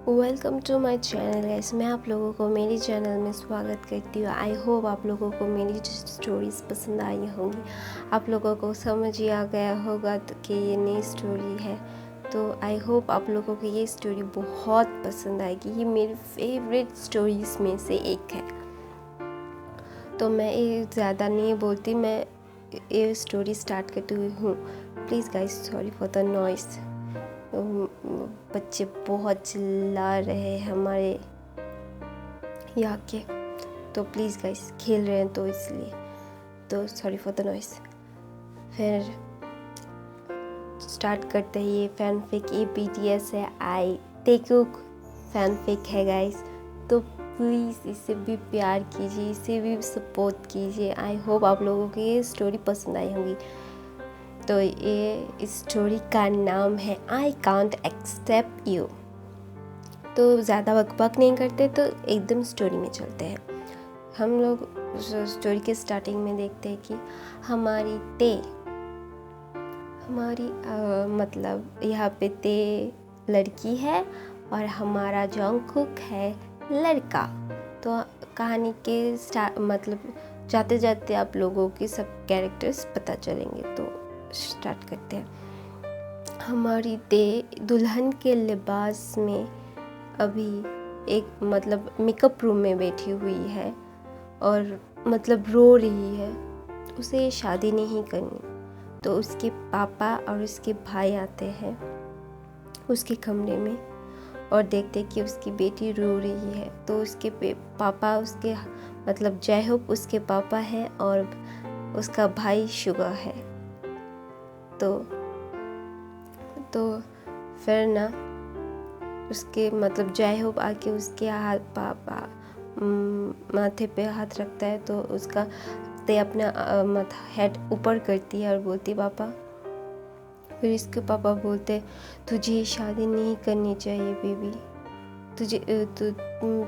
Welcome to my channel guys. मैं आप लोगों को मेरी चैनल में स्वागत करती हूँ। आई होप आप लोगों को मेरी स्टोरीज़ पसंद आई होंगी। आप लोगों को समझ ही आ गया होगा कि ये नई स्टोरी है, तो आई होप आप लोगों को ये स्टोरी बहुत पसंद आएगी। ये मेरी फेवरेट स्टोरीज़ में से एक है। तो मैं ये ज़्यादा नहीं बोलती, मैं ये स्टोरी स्टार्ट करती हुई हूँ। Please guys, sorry for the noise. बच्चे बहुत चिल्ला रहे हैं हमारे यहाँ के, तो प्लीज़ गाइस खेल रहे हैं तो इसलिए, तो सॉरी फॉर द नॉइस। फिर स्टार्ट करते हैं। ये फैनफिक, ये BTS है, आई टेकुक फैनफिक है गाइस, तो प्लीज़ इसे भी प्यार कीजिए, इसे भी सपोर्ट कीजिए। आई होप आप लोगों को ये स्टोरी पसंद आई होगी। तो ये स्टोरी का नाम है आई कांट एक्सेप्ट यू। तो ज़्यादा बकबक नहीं करते, तो एकदम स्टोरी में चलते हैं। हम लोग स्टोरी के स्टार्टिंग में देखते हैं कि हमारी मतलब यहाँ पे ते लड़की है और हमारा जंगकुक है लड़का। तो कहानी के मतलब जाते जाते आप लोगों के सब कैरेक्टर्स पता चलेंगे, तो स्टार्ट करते हैं। हमारी ते दुल्हन के लिबास में अभी एक मतलब मेकअप रूम में बैठी हुई है और मतलब रो रही है। उसे शादी नहीं करनी। तो उसके पापा और उसके भाई आते हैं उसके कमरे में और देखते कि उसकी बेटी रो रही है। तो उसके पापा उसके मतलब जय होप उसके पापा है और उसका भाई शुगर है। तो फिर ना उसके मतलब जय होप आके उसके हाथ पापा माथे पे हाथ रखता है, तो उसका ते अपना हेड ऊपर करती है और बोलती पापा। फिर इसके पापा बोलते तुझे शादी नहीं करनी चाहिए बेबी,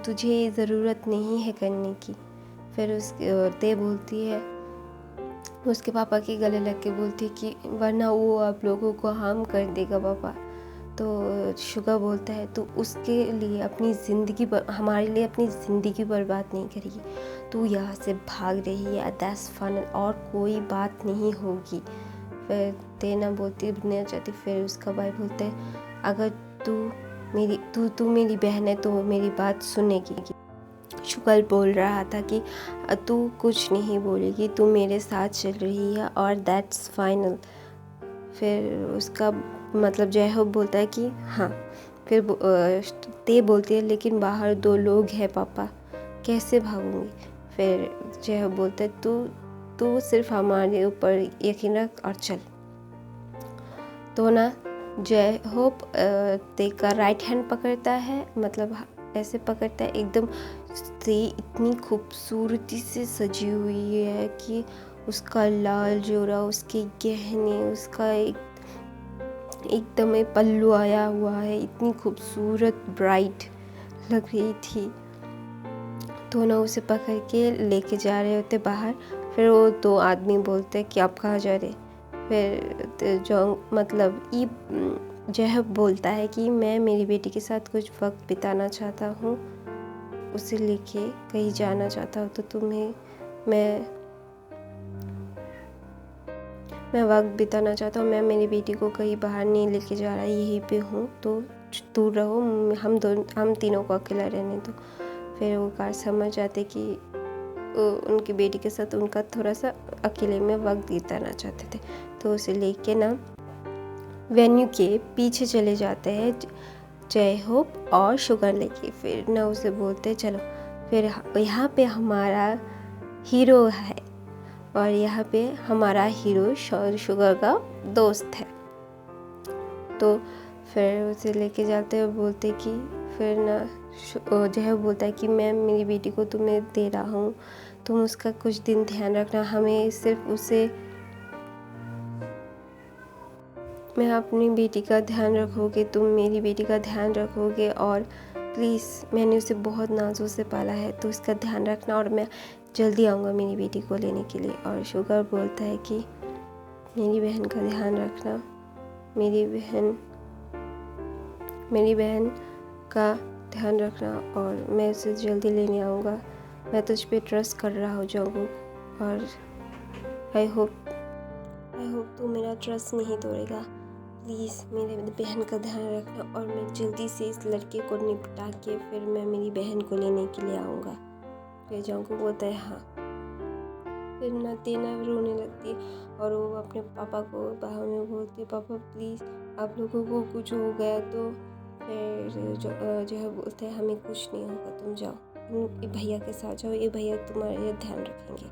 तुझे ज़रूरत नहीं है करने की। फिर उसके ते बोलती है, उसके पापा के गले लग के बोलती कि वरना वो आप लोगों को हार्म कर देगा पापा। तो शुगर बोलता है तो उसके लिए हमारे लिए अपनी ज़िंदगी बर्बाद नहीं करेगी, तू यहाँ से भाग रही है, दैट्स फाइनल, और कोई बात नहीं होगी। फिर तेना बोलती नहीं चाहती। फिर उसका भाई बोलता है अगर तू मेरी बहन है तो मेरी बात सुनेगी। शुक्ल बोल रहा था कि तू कुछ नहीं बोलेगी, तू मेरे साथ चल रही है और दैट्स फाइनल। फिर उसका मतलब जय होप बोलता है कि हाँ। फिर ते बोलती है लेकिन बाहर 2 लोग हैं पापा, कैसे भागूंगी। फिर जय होप बोलता है तू सिर्फ हमारे ऊपर यकीन रख और चल। तो ना जय होप ते का राइट हैंड पकड़ता है, मतलब ऐसे पकड़ता है। एकदम ते इतनी खूबसूरती से सजी हुई है कि उसका लाल जोड़ा, उसके गहने, उसका एकदम पल्लू आया हुआ है, इतनी खूबसूरत ब्राइट लग रही थी। तो ना उसे पकड़ के लेके जा रहे होते बाहर। फिर वो 2 आदमी बोलते कि आप कहाँ जा रहे। फिर जो मतलब जय बोलता है कि मैं मेरी बेटी के साथ कुछ वक्त बिताना चाहता हूँ, उसे लेके कहीं जाना चाहता हूँ, तो तुम्हें मैं वक्त बिताना चाहता हूँ। मैं मेरी बेटी को कहीं बाहर नहीं लेके जा रहा, यहीं पे हूँ, तो दूर रहो, हम तीनों को अकेला रहने दो। फिर वो कार समझ जाते कि उनकी बेटी के साथ उनका थोड़ा सा अकेले में वक्त बिताना चाहते थे। तो उसे लेके ना वेन्यू के पीछे चले जाते हैं जय होप और शुगर लेके। फिर ना उसे बोलते चलो। फिर यहाँ पे हमारा हीरो है और यहाँ पे हमारा हीरो शुगर का दोस्त है। तो फिर उसे लेके जाते हैं, बोलते कि फिर ना जय बोलता है कि मैं मेरी बेटी को तुम्हें दे रहा हूँ, तुम उसका कुछ दिन ध्यान रखना, हमें सिर्फ उसे, मैं अपनी बेटी का ध्यान रखोगे, तुम मेरी बेटी का ध्यान रखोगे, और प्लीज़ मैंने उसे बहुत नाजों से पाला है, तो उसका ध्यान रखना, और मैं जल्दी आऊँगा मेरी बेटी को लेने के लिए। और शुगर बोलता है कि मेरी बहन का ध्यान रखना, मेरी बहन का ध्यान रखना और मैं उसे जल्दी लेने आऊँगा। मैं तुझ पे ट्रस्ट कर रहा हूँ जंगकुक, और आई होप तू मेरा ट्रस्ट नहीं तोड़ेगा। प्लीज़ मेरे बहन का ध्यान रखना, और मैं जल्दी से इस लड़के को निपटा के फिर मैं मेरी बहन को लेने के लिए आऊँगा। फिर जंगकुक बोलता है हाँ। फिर ना तेना रोने लगती है और वो अपने पापा को बाहों में बोलती है, पापा प्लीज़ आप लोगों को कुछ हो गया तो। फिर जो है बोलते हैं हमें कुछ नहीं होगा, तुम जाओ, ये भैया के साथ जाओ, ये भैया तुम्हारे ध्यान रखेंगे।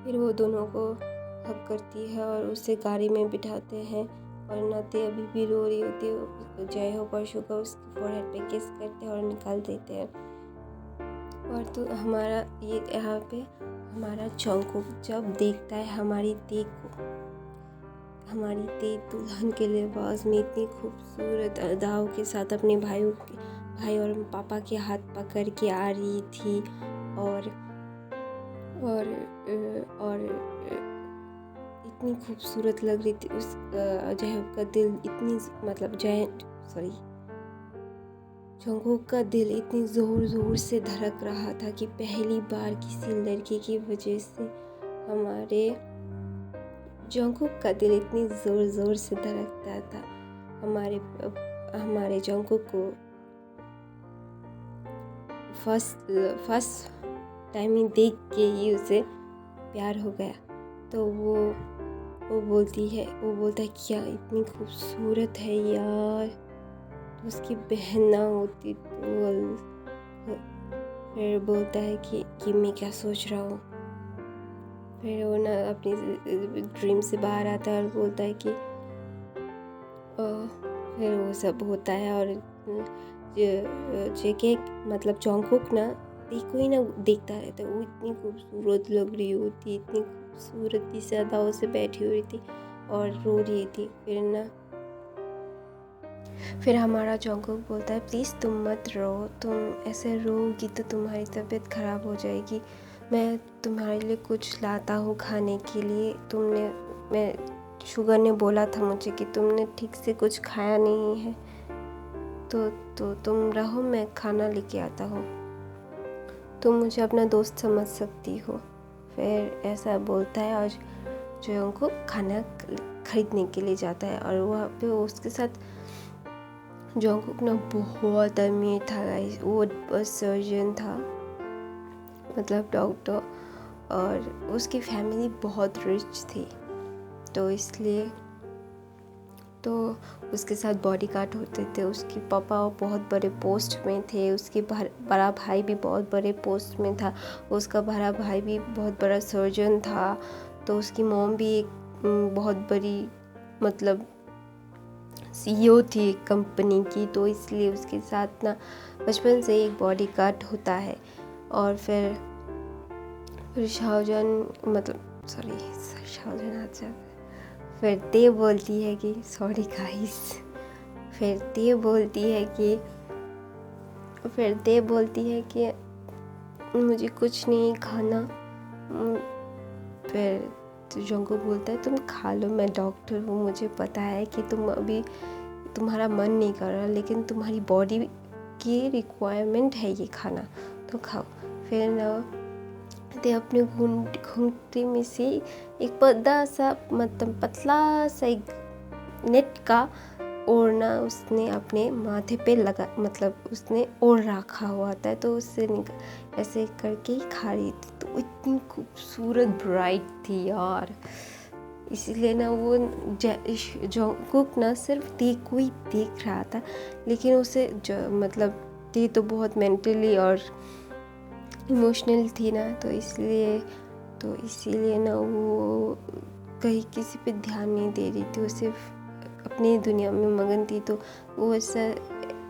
फिर वो दोनों को हक करती है और उसे गाड़ी में बिठाते हैं, और नाते अभी भी रो रही होती है। जय हो परशु का उसके फोरहेड पे किस करते हैं और निकाल देते हैं। और तो हमारा ये यहाँ पे हमारा जंगकुक जब देखता है हमारी ते को, हमारी ते दुल्हन के लिबास में इतनी खूबसूरत अदाओं के साथ अपने भाई और पापा के हाथ पकड़ के आ रही थी, और इतनी खूबसूरत लग रही थी। उस जयहब का दिल इतनी जंगकुक का दिल इतनी ज़ोर से धड़क रहा था कि पहली बार किसी लड़के की वजह से हमारे जंगकुक का दिल इतनी ज़ोर से धड़कता था। हमारे जंगकुक को फर्स्ट टाइम ही देख के ही उसे प्यार हो गया। तो वो बोलता है क्या इतनी खूबसूरत है यार, तो उसकी बहन ना होती तो। फिर बोलता है कि मैं क्या सोच रहा हूँ। फिर वो ना अपनी ड्रीम से बाहर आता है और बोलता है कि फिर वो सब होता है, और जेके मतलब जंगकुक ना देखो ही ना देखता रहता है। वो इतनी खूबसूरत लग रही होती, इतनी खूबसूरती से अदाओं से बैठी हुई थी और रो रही थी। फिर हमारा जंगकुक बोलता है प्लीज़ तुम मत रो, तुम ऐसे रोगी तो तुम्हारी तबीयत ख़राब हो जाएगी। मैं तुम्हारे लिए कुछ लाता हूँ खाने के लिए। शुगर ने बोला था मुझे कि तुमने ठीक से कुछ खाया नहीं है, तो तुम रहो, मैं खाना लेके आता हूँ, तुम मुझे अपना दोस्त समझ सकती हो। फिर ऐसा बोलता है और जंगकुक खाना खरीदने के लिए जाता है, और वहाँ पे उसके साथ जंगकुक ना बहुत अमीर था गाइस। वो सर्जन था, मतलब डॉक्टर, और उसकी फैमिली बहुत रिच थी, तो इसलिए तो उसके साथ बॉडीगार्ड होते थे। उसके पापा बहुत बड़े पोस्ट में थे, उसके बड़ा भाई भी बहुत बड़े पोस्ट में था, उसका बड़ा भाई भी बहुत बड़ा सर्जन था, तो उसकी मॉम भी एक बहुत बड़ी मतलब सीईओ थी एक कंपनी की, तो इसलिए उसके साथ ना बचपन से एक बॉडीगार्ड होता है। और फिर शाहजहान आता है। फिर ते बोलती है कि सॉरी गाइस, फिर ते बोलती है कि मुझे कुछ नहीं खाना। फिर जंगकुक बोलता है तुम खा लो, मैं डॉक्टर हूँ, मुझे पता है कि तुम्हारा मन नहीं कर रहा, लेकिन तुम्हारी बॉडी की रिक्वायरमेंट है ये खाना, तो खाओ। फिर ना ते अपने घूंघटे में से एक पतला सा एक नेट का ओढ़ना उसने अपने माथे पे लगा, मतलब उसने ओढ़ रखा हुआ था, तो उससे ऐसे करके ही खा रही थी। तो इतनी खूबसूरत ब्राइट थी यार, इसलिए ना वो जंगकुक ना सिर्फ ते को ही देख रहा था, लेकिन उसे मतलब ते तो बहुत मेंटली और इमोशनल थी ना, तो इसीलिए ना वो कहीं किसी पे ध्यान नहीं दे रही थी, वो सिर्फ अपनी दुनिया में मगन थी। तो वो ऐसा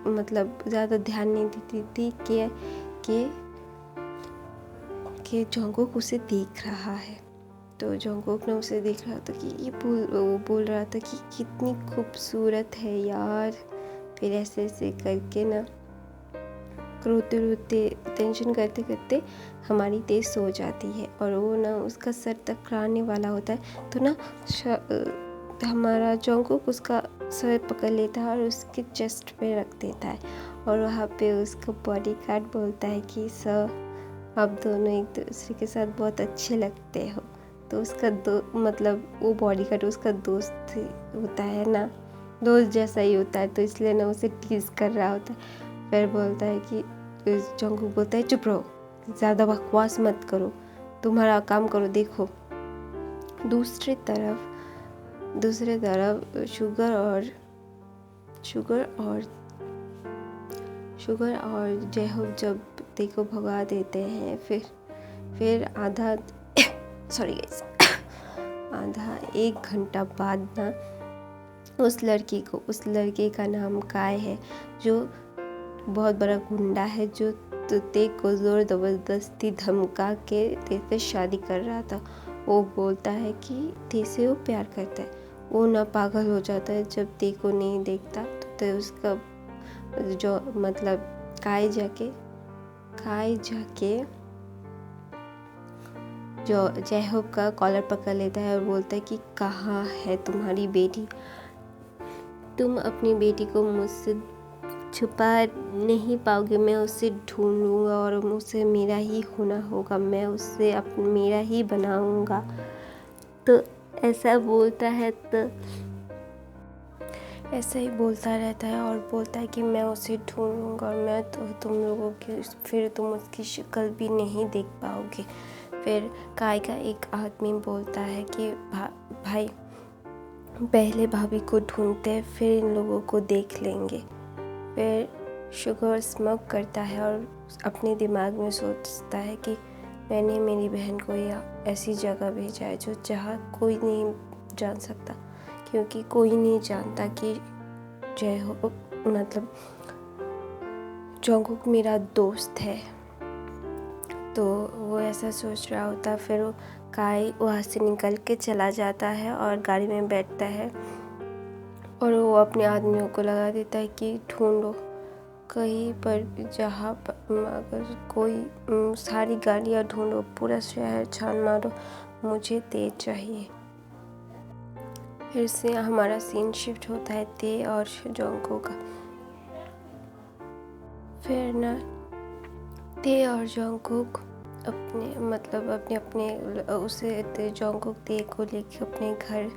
मतलब ज़्यादा ध्यान नहीं देती थी कि जंगकुक उसे देख रहा है। तो जंगकुक ने उसे देख रहा था कि वो बोल रहा था कि कितनी खूबसूरत है यार। फिर ऐसे करके ना रोते रोते टेंशन करते करते हमारी तेज सो जाती है, और वो ना उसका सर टकराने वाला होता है, तो ना हमारा जंगकुक उसका सर पकड़ लेता है और उसके चेस्ट पे रख देता है। और वहाँ पे उसका बॉडीगार्ड बोलता है कि सर आप दोनों एक दूसरे के साथ बहुत अच्छे लगते हो। तो उसका मतलब वो बॉडीगार्ड उसका दोस्त होता है ना, दोस्त जैसा ही होता है, तो इसलिए ना उसे टीज कर रहा होता है। फिर बोलता है कि जंगकुक बोलता है चुप रहो, ज़्यादा बकवास मत करो, तुम्हारा काम करो। देखो दूसरी तरफ शुगर और जयहोप जब ते को भगा देते हैं, फिर आधा सॉरी गाइस आधा 1 घंटा बाद ना उस लड़के का नाम काय है, जो बहुत बड़ा गुंडा है, जो ते को जोर ज़बरदस्ती धमका के ते से शादी कर रहा था। वो बोलता है कि ते से वो प्यार करता है। वो ना पागल हो जाता है जब ते को नहीं देखता। तो उसका जो मतलब काय जाके जो जयहोप का कॉलर पकड़ लेता है और बोलता है कि कहाँ है तुम्हारी बेटी? तुम अपनी बेटी को मुझसे छुपा नहीं पाओगे, मैं उसे ढूंढूंगा और उसे मेरा ही होना होगा, मैं उसे मेरा ही बनाऊंगा। तो ऐसा बोलता है, तो ऐसा ही बोलता रहता है और बोलता है कि मैं उसे ढूंढूंगा और मैं तुम लोगों की फिर तुम उसकी शक्ल भी नहीं देख पाओगे। फिर काय का एक आदमी बोलता है कि भाई पहले भाभी को ढूंढते हैं, फिर इन लोगों को देख लेंगे। फिर शुगर स्मोक करता है और अपने दिमाग में सोचता है कि मैंने मेरी बहन को ऐसी जगह भेजा है जो जहाँ कोई नहीं जान सकता, क्योंकि कोई नहीं जानता कि जयहोप मतलब जंगकुक मेरा दोस्त है। तो वो ऐसा सोच रहा होता। फिर वो काय वहाँ से निकल के चला जाता है और गाड़ी में बैठता है और वो अपने आदमियों को लगा देता है कि ढूंढो कहीं पर, जहाँ पर अगर कोई सारी गाड़ियाँ ढूंढो, पूरा शहर छान मारो, मुझे तेज चाहिए। फिर से हमारा सीन शिफ्ट होता है ते और जंगकुक का। फिर ना ते और जंगकुक अपने उसे जंगकुक ते को लेके अपने घर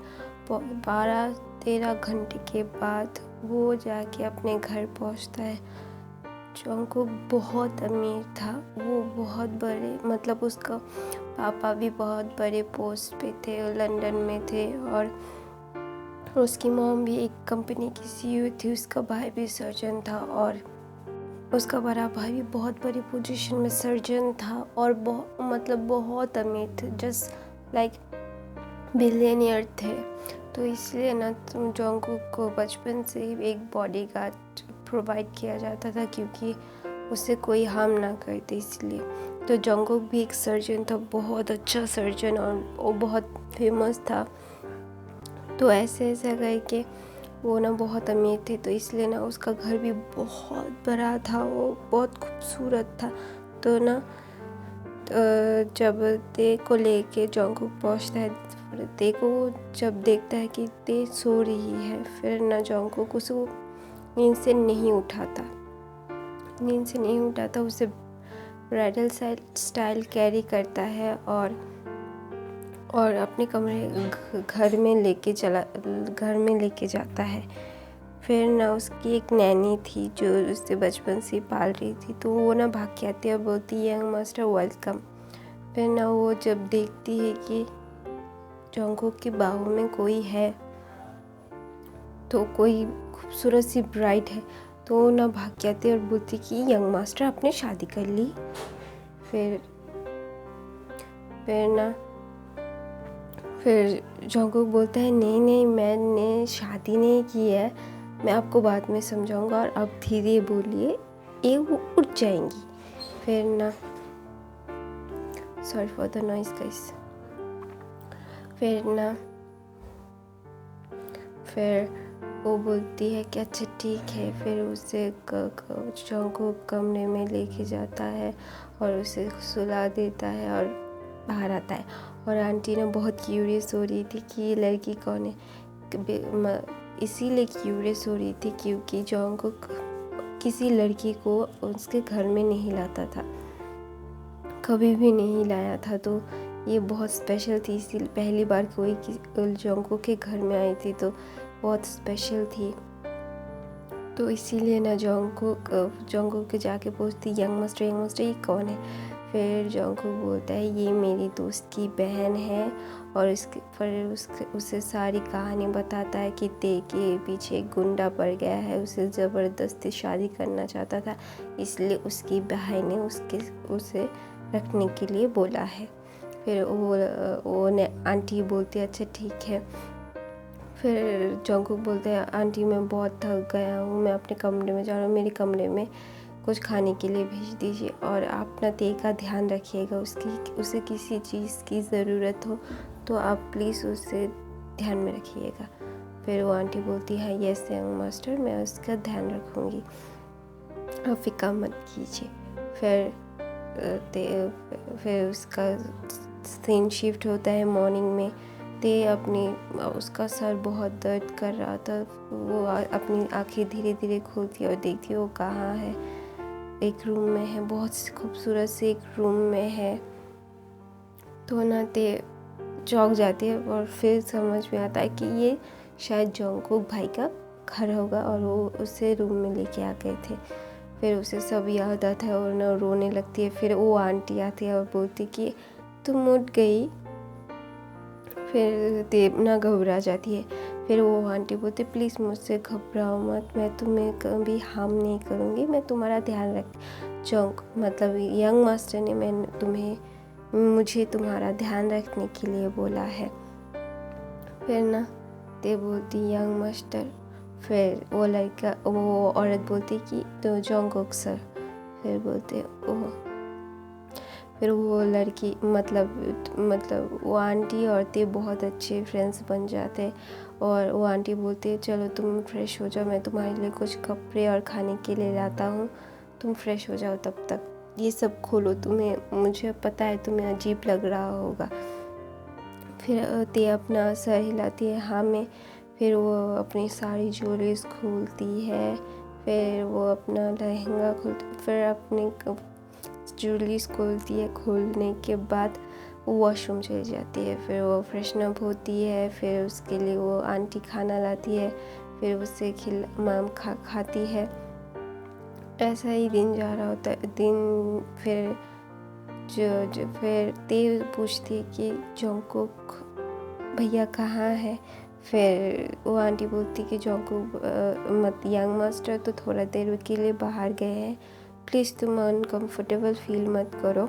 12-13 घंटे के बाद वो जाके अपने घर पहुंचता है। जंगकुक बहुत अमीर था, वो बहुत बड़े मतलब उसका पापा भी बहुत बड़े पोस्ट पे थे, लंदन में थे, और उसकी मॉम भी एक कंपनी की सीईओ थी। उसका भाई भी सर्जन था और उसका बड़ा भाई भी बहुत बड़ी पोजीशन में सर्जन था और बहुत अमीर थे, जस्ट लाइक बिलियनियर थे। तो इसलिए ना जंगकुक को बचपन से ही एक बॉडीगार्ड प्रोवाइड किया जाता था, क्योंकि उसे कोई हार्म ना करते इसलिए। तो जंगकुक भी एक सर्जन था, बहुत अच्छा सर्जन, और वो बहुत फेमस था। तो ऐसे करके वो ना बहुत अमीर थे, तो इसलिए ना उसका घर भी बहुत बड़ा था, वो बहुत खूबसूरत था। तो ना जब ते को लेके जंगकुक पहुंचता है, ते को जब देखता है कि ते सो रही है, फिर ना जंगकुक उसे नींद से नहीं उठाता, उसे ब्राइडल स्टाइल कैरी करता है और अपने घर में लेके जाता है। फिर ना उसकी एक नैनी थी जो उसे बचपन से पाल रही थी, तो वो ना भाग के आती है और बोलती है यंग मास्टर वेलकम। फिर ना वो जब देखती है कि जंगकुक की बाहों में कोई है, तो कोई खूबसूरत सी ब्राइड है, तो वो ना भाग के आती है और बोलती कि यंग मास्टर आपने शादी कर ली। फिर जंगकुक बोलता है नहीं मैंने शादी नहीं की है, मैं आपको बाद में समझाऊंगा, और अब धीरे बोलिए, ये वो उठ जाएंगी। फिर ना sorry for the noise guys. फिर वो बोलती है कि अच्छा ठीक है। फिर उसे जंगकुक कमरे में लेके जाता है और उसे सुला देता है और बाहर आता है। और आंटी ना बहुत क्यूरियस हो रही थी कि ये लड़की कौन है, इसीलिए क्यूरियस हो रही थी क्योंकि जॉन्गकुक किसी लड़की को उसके घर में नहीं लाता था, कभी भी नहीं लाया था। तो ये बहुत स्पेशल थी, इसी पहली बार कोई जॉन्गकुक के घर में आई थी तो बहुत स्पेशल थी। तो इसीलिए ना जॉन्गकुक के जाके पूछती यंग मास्टर ये कौन है। फिर जॉन्गकुक बोलता है ये मेरी दोस्त की बहन है, और उसे सारी कहानी बताता है कि ते के पीछे एक गुंडा पड़ गया है, उसे ज़बरदस्ती शादी करना चाहता था, इसलिए उसकी बहन ने उसे रखने के लिए बोला है। फिर वो ने आंटी बोलती है अच्छा ठीक है। फिर जॉन्गकुक बोलते हैं आंटी मैं बहुत थक गया हूँ, मैं अपने कमरे में जा रहा हूँ, मेरे कमरे में कुछ खाने के लिए भेज दीजिए, और आप ना ते का ध्यान रखिएगा, उसे किसी चीज़ की ज़रूरत हो तो आप प्लीज़ उसे ध्यान में रखिएगा। फिर वो आंटी बोलती है यस यंग मास्टर, मैं उसका ध्यान रखूँगी, आप फिक्र मत कीजिए। फिर उसका सीन शिफ्ट होता है मॉर्निंग में। उसका सर बहुत दर्द कर रहा था, वो अपनी आंखें धीरे धीरे खोलती है और देखती है वो कहाँ है। एक रूम में है, बहुत खूबसूरत से एक रूम में है। तो ना ते चौंक जाती है और फिर समझ में आता है कि ये शायद जॉन्गकुक भाई का घर होगा और वो उसे रूम में लेके आ गए थे। फिर उसे सब याद आता है और ना रोने लगती है। फिर वो आंटी आती है और बोलती कि तुम उठ गई। फिर देव ना घबरा जाती है। फिर वो आंटी बोलते प्लीज़ मुझसे घबराओ मत, मैं तुम्हें कभी हार्म नहीं करूँगी, मैं तुम्हारा ध्यान मतलब यंग मास्टर ने मुझे तुम्हारा ध्यान रखने के लिए बोला है। फिर ना देव बोलती यंग मास्टर। फिर वो औरत बोलती कि तो जॉन्गकुक सर। फिर बोलते ओह। फिर वो लड़की मतलब वो आंटी और ते बहुत अच्छे फ्रेंड्स बन जाते, और वो आंटी बोलती है चलो तुम फ्रेश हो जाओ, मैं तुम्हारे लिए कुछ कपड़े और खाने के लिए लाता हूँ, तुम फ्रेश हो जाओ, तब तक ये सब खोलो, मुझे पता है तुम्हें अजीब लग रहा होगा। फिर ते अपना सर हिलाती है हाँ में। फिर वो अपनी सारी ज्वेलरीज खोलती है, फिर वो अपना लहंगा खोलती, फिर अपनी ज्वेलरीज खोलती है। खोलने के बाद वो वॉशरूम चली जाती है। फिर वो फ्रेशन अप होती है, फिर उसके लिए वो आंटी खाना लाती है, फिर उसे खाती है। ऐसा ही दिन जा रहा होता है। फिर फिर ते पूछती है कि जॉन्गकुक भैया कहाँ है। फिर वो आंटी बोलती कि जॉन्गकुक यंग मास्टर तो थोड़ा देर के लिए बाहर गए हैं, प्लीज़ तुम अनकम्फर्टेबल फील मत करो,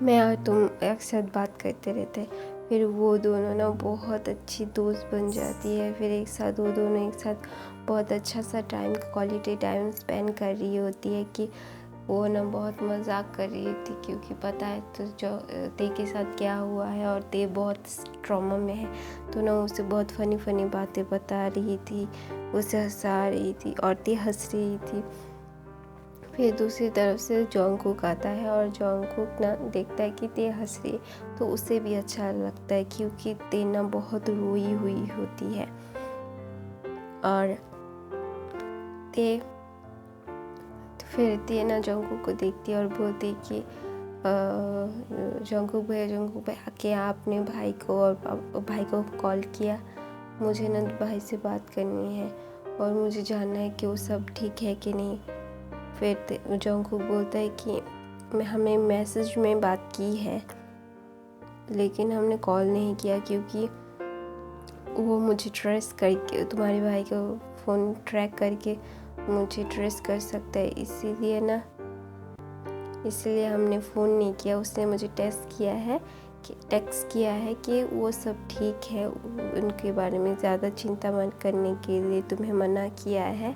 मैं और तुम एक साथ बात करते रहते हैं। फिर वो दोनों ना बहुत अच्छी दोस्त बन जाती है। फिर वो दोनों एक साथ बहुत अच्छा सा क्वालिटी टाइम स्पेंड कर रही होती है कि वो ना बहुत मजाक कर रही थी क्योंकि पता है तो ते के साथ क्या हुआ है, और ते बहुत ट्रॉमा में है, तो ना उसे बहुत फनी बातें बता रही थी, उसे हंसा रही थी और ते हंस रही थी। फिर दूसरी तरफ से जॉन्गकुक आता है और जॉन्गकुक ना देखता है कि ते हंस रही है, तो उसे भी अच्छा लगता है क्योंकि ते ना बहुत रोई हुई होती है। और फिर ते ना जॉन्गकुक को देखती है और बोलती है कि जॉन्गकुक भैया क्या आपने भाई को कॉल किया, मुझे ना भाई से बात करनी है और मुझे जानना है कि वो सब ठीक है कि नहीं। फिर जॉन्गकुक बोलता है कि हमें मैसेज में बात की है लेकिन हमने कॉल नहीं किया क्योंकि वो मुझे ट्रेस करके तुम्हारे भाई का फ़ोन ट्रैक करके मुझे ट्रेस कर सकता है, इसलिए हमने फ़ोन नहीं किया। उसने मुझे टेक्स्ट किया है कि वो सब ठीक है, उनके बारे में ज़्यादा चिंता मत करने के लिए तुम्हें मना किया है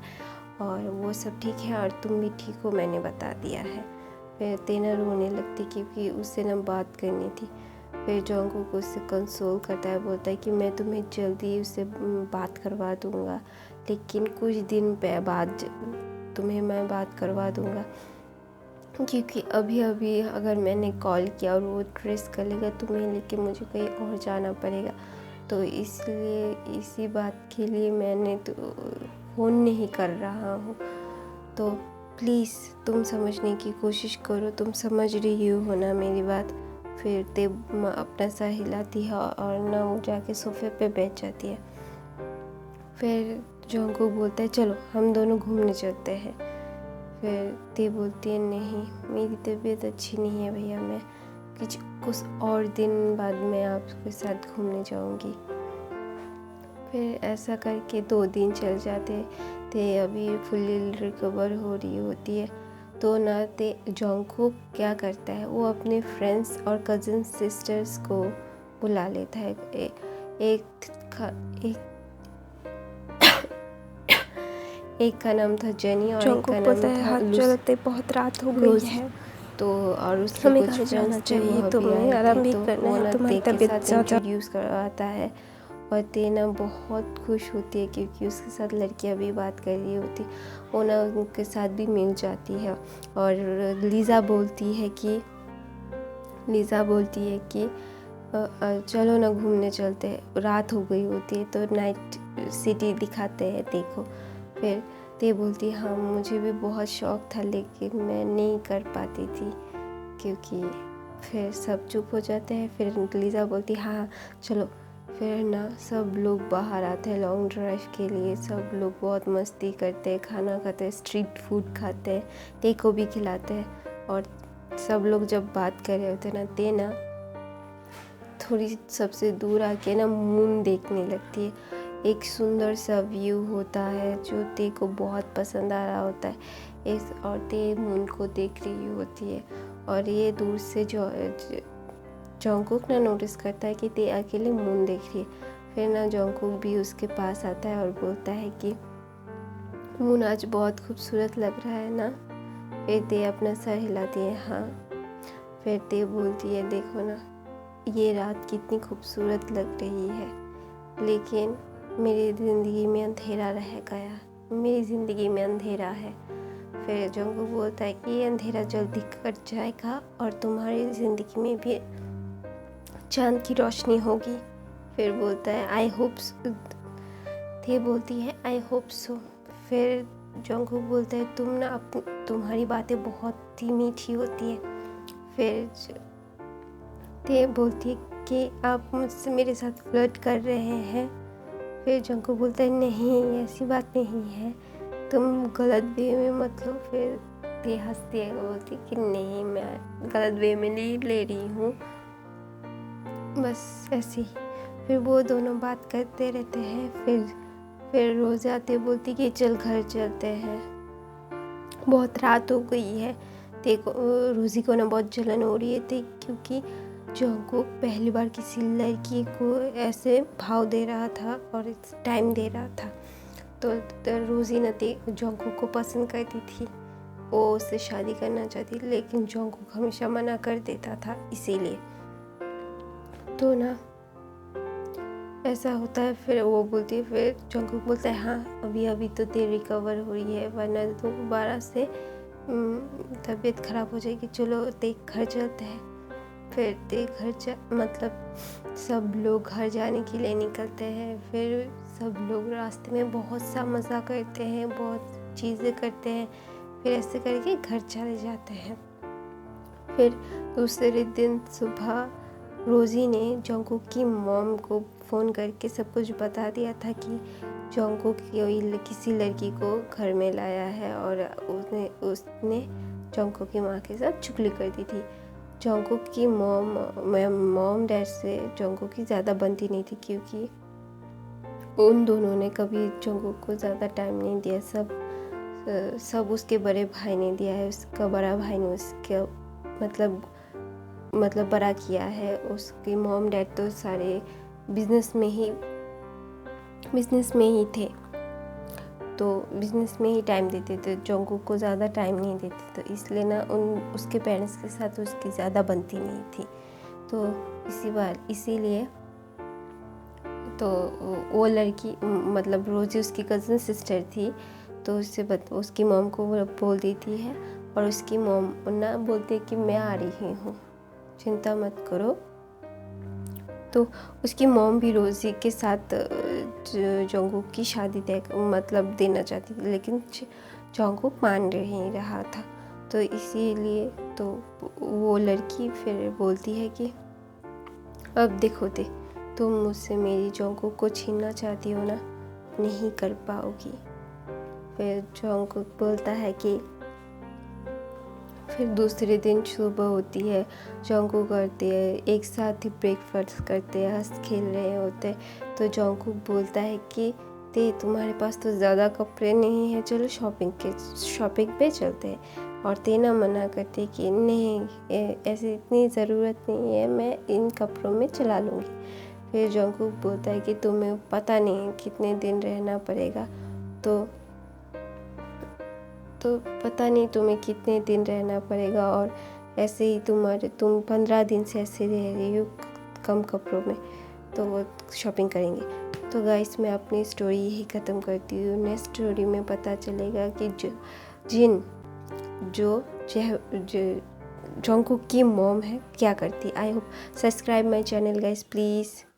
और वो सब ठीक है और तुम भी ठीक हो, मैंने बता दिया है। फिर तेना रोने लगती क्योंकि उससे ना बात करनी थी। फिर जॉन्गकुक उससे कंसोल करता है, बोलता है कि मैं तुम्हें जल्दी उससे बात करवा दूँगा, लेकिन कुछ दिन बाद तुम्हें मैं बात करवा दूँगा क्योंकि अभी अगर मैंने कॉल किया और वो ट्रेस कर लेगा तुम्हें, लेकिन मुझे कहीं और जाना पड़ेगा। तो इसलिए इसी बात के लिए मैंने तो फ़ोन नहीं कर रहा हूँ। तो प्लीज़ तुम समझने की कोशिश करो, तुम समझ रही हो ना मेरी बात। फिर ते अपना सर हिलाती है और ना वो जाके सोफे पे बैठ जाती है। फिर जंगकुक बोलता है चलो हम दोनों घूमने चलते हैं। फिर ते बोलती है नहीं, मेरी तबीयत अच्छी नहीं है भैया, मैं कुछ और दिन बाद मैं आपके साथ घूमने जाऊंगी। फिर ऐसा करके 2 दिन चल जाते थे। अभी फुल्ली रिकवर हो रही होती है। तो ना ते जंगकुक क्या करता है, वो अपने फ्रेंड्स और कज़न सिस्टर्स को बुला लेता है। एक का नाम था जेनी और एक का नाम था चलते बहुत रात हो गई है, तो और उसके हमें कुछ घर जाना फ्रेंड्स थे वो चाहिए, अभी तुम्हें आए आराम थे। भी तो करना वो है, ना तुम्हारी ते के तबीयत साथ ज़्यादा। इंट्रोड्यूस करवाता है और ते ना बहुत खुश होती है क्योंकि उसके साथ लड़कियां भी बात कर रही होती। वो ना उनके साथ भी मिल जाती है और लीज़ा बोलती है कि चलो ना घूमने चलते हैं। रात हो गई होती है तो नाइट सिटी दिखाते हैं देखो। फिर ते बोलती हाँ मुझे भी बहुत शौक था लेकिन मैं नहीं कर पाती थी, क्योंकि फिर सब चुप हो जाते हैं। फिर लीज़ा बोलती हाँ चलो। फिर ना सब लोग बाहर आते हैं लॉन्ग ड्राइव के लिए। सब लोग बहुत मस्ती करते हैं, खाना खाते हैं, स्ट्रीट फूड खाते हैं, ते को भी खिलाते हैं। और सब लोग जब बात कर रहे होते हैं ना, ते ना थोड़ी सबसे दूर आके ना मून देखने लगती है। एक सुंदर सा व्यू होता है जो ते को बहुत पसंद आ रहा होता है। और ते मून को देख रही होती है और ये दूर से जंगकुक ना नोटिस करता है कि ते अकेले मून देख रही है। फिर ना जंगकुक भी उसके पास आता है और बोलता है कि मून आज बहुत खूबसूरत लग रहा है ना। फिर ते अपना सर हिलाती है हाँ। फिर ते बोलती है देखो ना ये रात कितनी खूबसूरत लग रही है, लेकिन मेरी ज़िंदगी में अंधेरा रह गया, मेरी ज़िंदगी में अंधेरा है। फिर जंगकुक बोलता है कि ये अंधेरा जल्दी कट जाएगा और तुम्हारी ज़िंदगी में भी चांद की रोशनी होगी। फिर बोलता है आई होप सो। ते बोलती है आई होप सो। फिर जंगकुक बोलता है तुम्हारी बातें बहुत ही मीठी होती है। फिर ते बोलती है कि आप मुझसे मेरे साथ फ्लर्ट कर रहे हैं। फिर जंगकुक बोलता है नहीं ऐसी बात नहीं है, तुम गलत वे में मत लो। फिर ते हंसती है, बोलती कि नहीं मैं गलत वे में नहीं ले रही हूँ, बस ऐसे ही। फिर वो दोनों बात करते रहते हैं। फिर रोज़ आते बोलती कि चल घर चलते हैं, बहुत रात हो गई है। रोज़ी को ना बहुत जलन हो रही थी क्योंकि जंगकुक पहली बार किसी लड़की को ऐसे भाव दे रहा था और टाइम दे रहा था। तो रोज़ी ना जंगकुक को पसंद करती थी, वो उससे शादी करना चाहती, लेकिन जंगकुक हमेशा मना कर देता था। इसीलिए तो ना ऐसा होता है। फिर वो बोलती है, फिर जंगकुक बोलता है हाँ अभी तो ते रिकवर हो रही है, वरना तो दोबारा से तबीयत ख़राब हो जाएगी, चलो ते घर चलते हैं। फिर ते मतलब सब लोग घर जाने के लिए निकलते हैं। फिर सब लोग रास्ते में बहुत सा मज़ा करते हैं, बहुत चीज़ें करते हैं। फिर ऐसे करके घर चले जाते हैं। फिर दूसरे दिन सुबह रोज़ी ने जंगकुक की मॉम को फ़ोन करके सब कुछ बता दिया था कि जंगकुक किसी लड़की को घर में लाया है और उसने जंगकुक की माँ के साथ चुगली कर दी थी। जंगकुक की मॉम डैड से जंगकुक की ज़्यादा बनती नहीं थी, क्योंकि उन दोनों ने कभी जंगकुक को ज़्यादा टाइम नहीं दिया। सब उसके बड़े भाई ने दिया है। उसका बड़ा भाई ने उसके मतलब बड़ा किया है। उसके मॉम डैड तो सारे बिजनेस में ही थे, तो बिज़नेस में ही टाइम देते थे, जंगकुक को ज़्यादा टाइम नहीं देते। तो इसलिए ना उसके पेरेंट्स के साथ उसकी ज़्यादा बनती नहीं थी। तो इसीलिए तो वो लड़की मतलब रोज़ी उसकी कज़न सिस्टर थी, तो उसकी मॉम को वो बोल देती है और उसकी मॉम ना बोलती है कि मैं आ रही हूँ, चिंता मत करो, तो उसकी मॉम भी रोज़ी के साथ जंगकुक की शादी तय मतलब देना चाहती थी, लेकिन जंगकुक मान नहीं रहा था। तो इसीलिए तो वो लड़की फिर बोलती है कि अब देखो तुम मुझसे मेरी जंगकुक को छीनना चाहती हो ना, नहीं कर पाओगी। फिर जंगकुक बोलता है कि फिर दूसरे दिन सुबह होती है, जंगकुक करते हैं एक साथ ही ब्रेकफास्ट करते हैं, हंस खेल रहे होते हैं। तो जंगकुक बोलता है कि तुम्हारे पास तो ज़्यादा कपड़े नहीं हैं, चलो शॉपिंग पे चलते हैं। और तेना मना करते कि नहीं, ऐसी इतनी ज़रूरत नहीं है, मैं इन कपड़ों में चला लूँगी। फिर जंगकुक बोलता है कि तुम्हें पता नहीं कितने दिन रहना पड़ेगा, तो पता नहीं तुम्हें कितने दिन रहना पड़ेगा, और ऐसे ही तुम 15 दिन से ऐसे रह रही हो कम कपड़ों में, तो वो शॉपिंग करेंगे। तो गाइस, मैं अपनी स्टोरी यही ख़त्म करती हूँ। नेक्स्ट स्टोरी में पता चलेगा कि जो जंगकुक की मॉम है क्या करती। I hope subscribe my channel guys please.